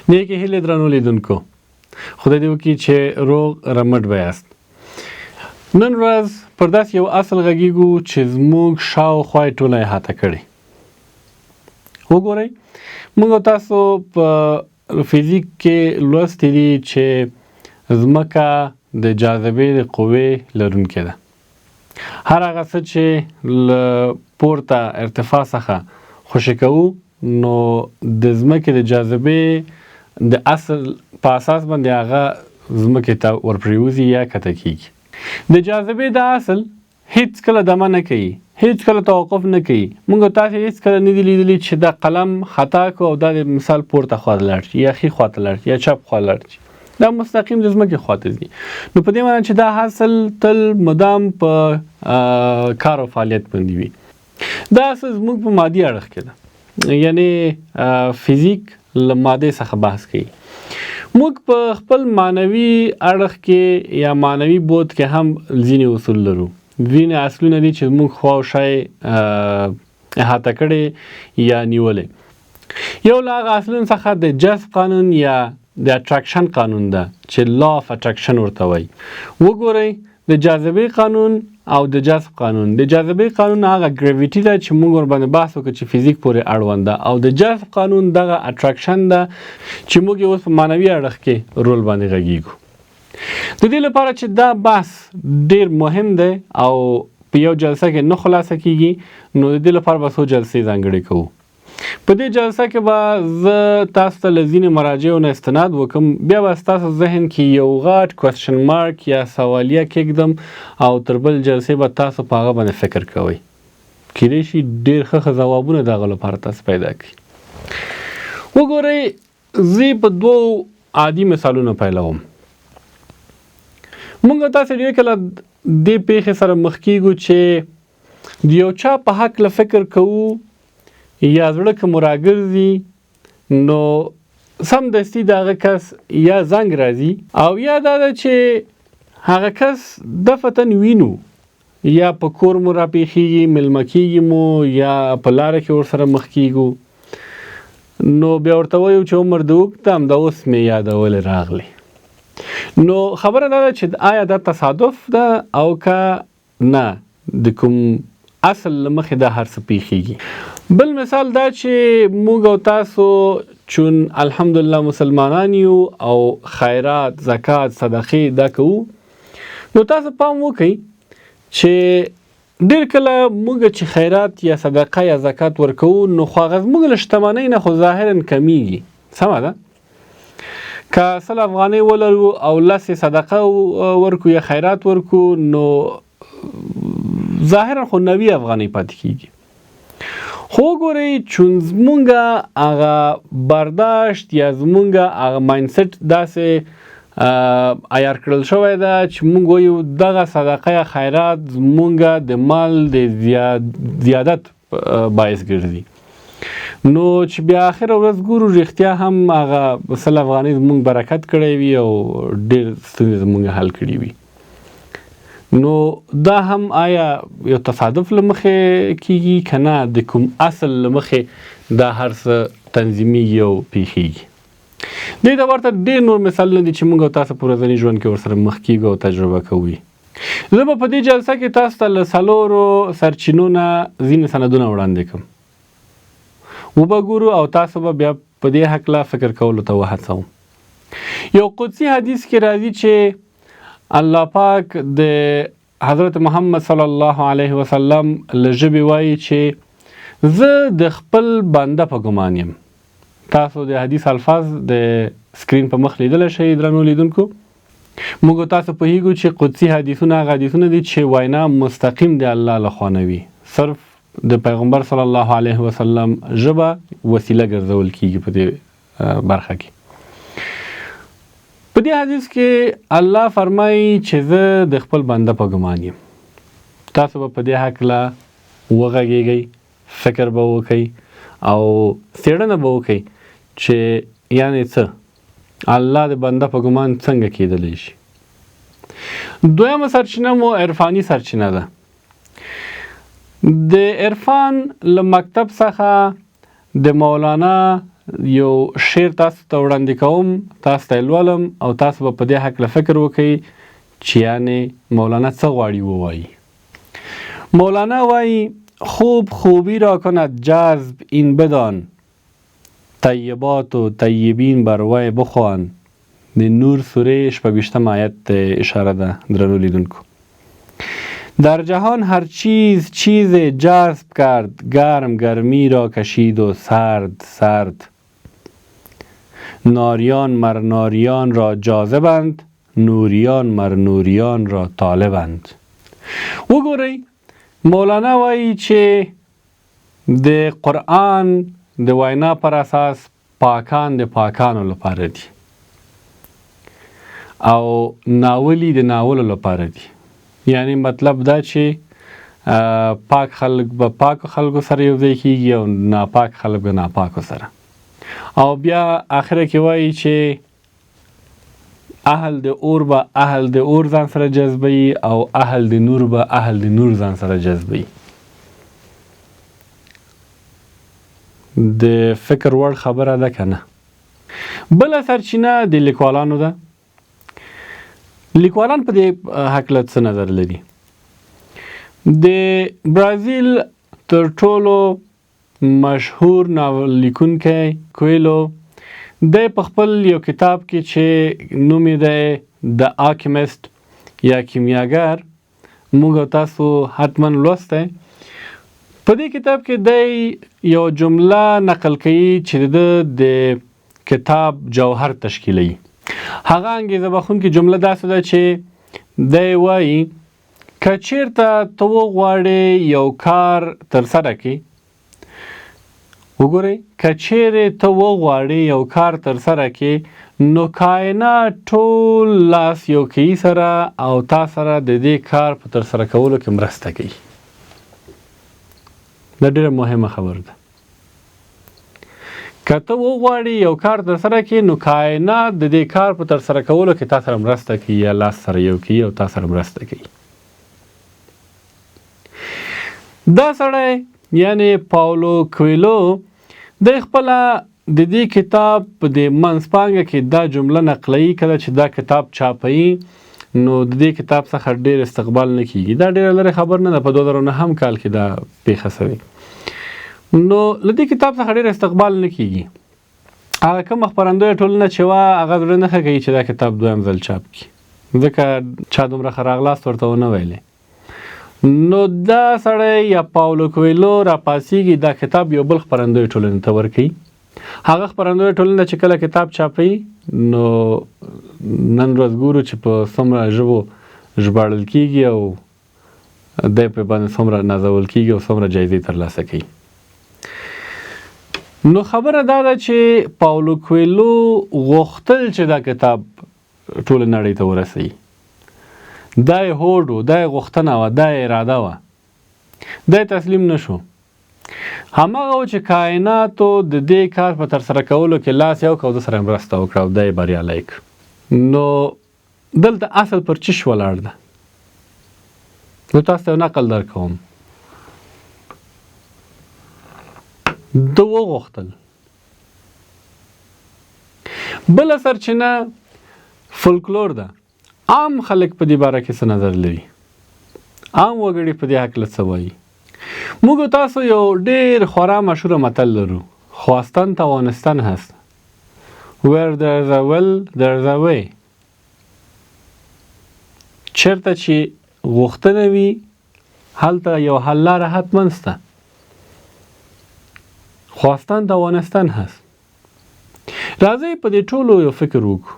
نیکې هیلې درنو لیدونکو، خدای دې وکړي چې روغ رمټ به یاست. نن ورځ پر داسې یو اصل غږیږو چې زموږ شاوخوا یې ټوله احاطه کړې. وګورئ، موږ تاسو په فزیک کې لوستي دي چې ځمکه د جاذبې د قوې لرونکې ده. هر هغه څه چې له پورته ارتفاع څخه خوشې کوو نو د ځمکې د جاذبې د اصل په اساس باندې هغه ځمکې ته ورپرېوځي یا کښته کېږي. د جاذبې د اصل هیڅ کله دمه نه کوي، هیڅ کله توقف نه کوي. موږ تاسې هیڅ کله نه دي لیدلي چې دا قلم خطا کو او دا د مثال پورته خوا ته لاړ شي یا ښي خوا ته لاړ شي یا چپ خوا لاړ شي. دا مستقیم د ځمکې خوا ته ځي. نو په دې معنی چې دا اصل تل مدام په کار او فعالیت باندې وي. دا اصل زموږ په مادي اړخ کې ده، یعنی فزیک له مادې څخه بحث کوي. موږ په خپل معنوي اړخ کې یا معنوي بود کې هم ځینې اصول لرو. ځینې اصلونه دي چې موږ خوا او شا احاطه کړې یا نیولې. یو له هغه اصلونو څخه د جذب قانون یا د اټراکشن قانون ده چې لا اف اټراکشن ورته وایي. وګورئ، د جاذبې قانون او د جذب قانون. د جاذبې قانون هغه ګریویټي ده چې موږ ورباندې بحث وکړو چې فزیک پورې اړوند ده، او د جذب قانون دغه اټراکشن ده چې موږ یې اوس په معنوي اړخ کې رول باندې غږیږو. د دې لپاره چې دا بحث ډیر مهم دی او په یو جلسه کې نه خلاصه کیږي، نو د دې لپاره به څو جلسې ځانګړې کوو. په دې جلسه کې به زه تاسو ته له ځینې مراجعو نه استناد وکم، بیا به ستاسو ذهن کې یو غټ کوېسچن مارک یا سوالیه کېږدم او تر بل جلسې به تاسو په هغه باندې فکر کوئ. کیدای شي ډېر ښه ځوابونه د هغه لپاره تاسو پیدا کړئ. وګورئ، زه په دوو عادي مثالونو پیلوم. موږ تاسو ډېر کله دې پیښې سره مخ کېږو چې د یو چا په هکله فکر کوو یا زړه که مو راګرځي نو سمدستي د هغه کس یا زنګ راځي او یا دا ده چې هغه کس دفتن وینو، یا په کور مو راپېښېږي، میلمه کېږي مو یا په لاره کې ورسره مخ کېږو، نو بیا ورته وایو چې عمر دې اوږد ده، همدا اوس مې یادولې راغلی. نو خبره دا ده چې آیا دا تصادف ده او که نه د کوم اصل له مخې دا هر څه پېښېږي. بل مثال دا چې موږ او تاسو چون الحمدلله مسلمانان یو او خیرات، زکات، صدقې دا کوو، نو تاسو پام وکئ چې ډېر کله موږ چې خیرات یا صدقه یا زکات ورکوو نو خو هغه زموږ له شتمنۍ نه خو ظاهرا کمیږي. سمه ده؟ که 100 افغانۍ ولرو او 10 صدقه ورکو یا خیرات ورکو نو ظاهرا خو 90 افغانۍ پاتې کیږي. خو ګورئ، چون زمونږه هغه برداشت یا زمونږه هغه مایندسیټ داسې عیار کړل شوی ده چې مونږ وایو دغه صدقه یا خیرات زمونږه د مال د زیادت باعث ګرځي. نو چې بیا آخر ورځ ګورو رښتیا هم هغه 100 افغانۍ زمونږ برکت کړی وي او ډېر ستونزې زمونږ حل کړي وي. نو دا هم آیا یو تصادف له مخې کیږي که نه د کوم اصل له مخې دا هر څه تنظیمیږي او پېښېږي. دې ته ورته ډېر نور مثالونه دي چې موږ او تاسو په ورځني ژوند کې ورسره مخ کیږو او تجربه کوو. زه به په دې جلسه کې تاسو ته له 4 سرچینو نه ځینې سندونه وړاندې کړم، وبه ګورو او تاسو به بیا په دې هکله فکر کولو ته وهڅوم. یو قدسي حدیث کې راځي چې الله پاک د حضرت محمد صلی الله علیه وسلم له ژبې وایي چې زه د خپل بنده په ګمان یم. تاسو د حدیث الفاظ د سکرین په مخ لیدلی شئ درنو لیدونکو. موږ تاسو پوهیږو چې قدسي حدیثونه هغه حدیثونه دي چې وینا مستقیم د الله لخوا نه وي، صرف د پیغمبر صلی الله علیه وسلم ژبه وسیله ګرځول کیږي په دې برخه کې. په دې حدیث کې الله فرمایي چې زه د خپل بنده په ګمان یم. تاسو به په دې هکله وغږیږئ، فکر به وکئ او څېړنه به وکئ چې یعنې څه الله د بنده په ګمان څنګه کېدلی شي. دویمه سرچینه مو عرفاني سرچینه ده. د عرفان له مکتب څخه د مولانا یو شعر تاسو ته وړاندې کوم، تاسو ته لولم او تاسو به په دې هکله فکر وکړئ چې یعنې مولانا څه غواړي ووایي. مولانا وایي خوب خوبی را کند جذب این بدان، طیبات و طیبین بر وی بخوان. د نور سوره 26 آیت اشاره ده درنو لیدونکو. در جهان هر چیز جذب کرد، گرم گرمی را کشید و سرد سرد. ناریان مر ناریان را جاذبند، نوریان مر نوریان را طالبند. وګورئ مولانا وایي چې د قرآن د وینا پر اساس پاکان د پاکانو لپاره دي او ناولي د ناولو لپاره دي. یعنی مطلب دا چې پاک خلک به پاکو خلکو سره یو ځای کېږي او ناپاک خلک به ناپاکو سره. او بیا آخره کې وایي چې اهل د اور به اهل د اور ځان سره جذبوي او اهل د نور به اهل د نور ځان سره جذبوي. د فکر وړ خبره ده که نه؟ بله سرچینه د لیکوالانو ده. لیکوالان په دې هکله څه نظر لري؟ د برازیل تر ټولو مشهور ناول لیکونکی کویلو دی په خپل یو کتاب کې چې نوم یې دی د آلکیمیست یا کیمیاګر، موږ تاسو حتما لوستی. په دې کتاب کې دی یو جمله نقل کوي چې د کتاب جوهر تشکیلوي. هغه انګېزه بخښونکې جمله داسې ده چې دی وایي که چېرته ته وغواړې یو کار ترسره کړې، وګورئ که چیرې ته وغواړې یو کار ترسره کړې نو کائنات ټول لاس یو کوي سره او تا سره د دې کار په ترسره کولو کې مرسته کوي. دا ډېره مهمه خبره ده. که ته وغواړې یو کار ترسره کړې نو کائنات د دې کار په ترسره کولو کې تا سره مرسته کوي یا لاس سره یو کوي او تا سره مرسته کوي. دا سړی یعنی پاولو کویلو د خپله د دې کتاب په د منځپانګه کې دا جمله نقلوي. کله چې دا کتاب چاپوي نو د دې کتاب څخه ډېر استقبال نه کیږي. دا ډېره لرې خبر نه ده، په 2009 کال کې دا پیښه شوې. نو له دې کتاب څخه ډېر استقبال نه کیږي. هغه کومه خپرندویه ټولنه چې وه هغه زړه نه ښه کوي چې دا کتاب دویم ځل چاپ کړي، ځکه چا دومره ښه راغلاست ورته ونه ویلې. نو دا سړی یا پاولو کویلو راپاڅېږي، دا کتاب یو بل خپرندویه ټولنې ته ورکوي. هغه خپرندویه ټولنه چې کله کتاب چاپوي نو نن ورځ ګورو چې په څومره ژبو ژباړل کېږي او دی پرې باندې څومره نازول کېږي او څومره جایزې ترلاسه کوي. نو خبره دا ده چې پاولو کویلو غوښتل چې دا کتاب ټوله نړۍ ته ورسوي. دا یې هوډ و، دا یې غوښتنه وه، دا یې اراده وه. دا یې تسلیم نه شو. هماغه و چې کائناتو د دې کار په ترسره کولو کې لاس یو کړ او د سره یې مرسته وکړه او دا یې بریالی کړ. نو دلته اصل پر چش ولاړ ده. نو تاسو ته یو نقل در کوم. ده وغوښتل. بله سرچینه فولکلور ده. عام خلک په دې باره کې څه نظر لري؟ عام وګړي په دې هکله څه وایي؟ موږ تاسو یو ډېر خورا مشهوره متل لرو، خواستن توانستن هست. Where there is a will, there is a way. چېرته چې غوښتنه وي هلته یو حل لاره حتما شته. خواستن توانستن هست. راځئ په دې ټولو یو فکر وکړو.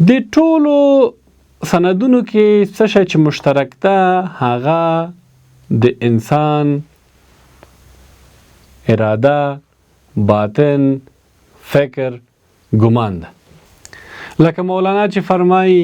د ټولو سندونو کې څه شی چې مشترک ده هغه د انسان اراده، باطن، فکر، ګمان ده. لکه مولانا چې فرمایي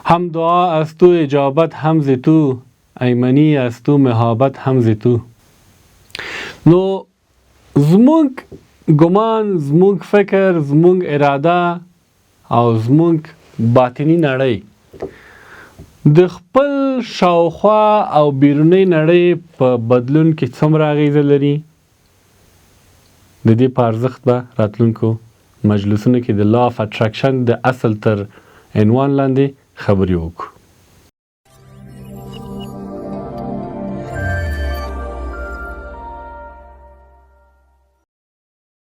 هم دعا از تو اجابت هم ز تو، ایمنی از تو محابت هم ز تو. نو زمونږ ګمان، زمونږ فکر، زمونږ اراده او زمونږ باطنی نړۍ د خپل شاوخوا او بیرونی نړۍ په بدلون کې څومره اغیزه لري؟ د دې په ارزښت به راتلونکو مجلسونو کې د لا اف اټراکشن د اصل تر عنوان لاندې خبرې وکړو.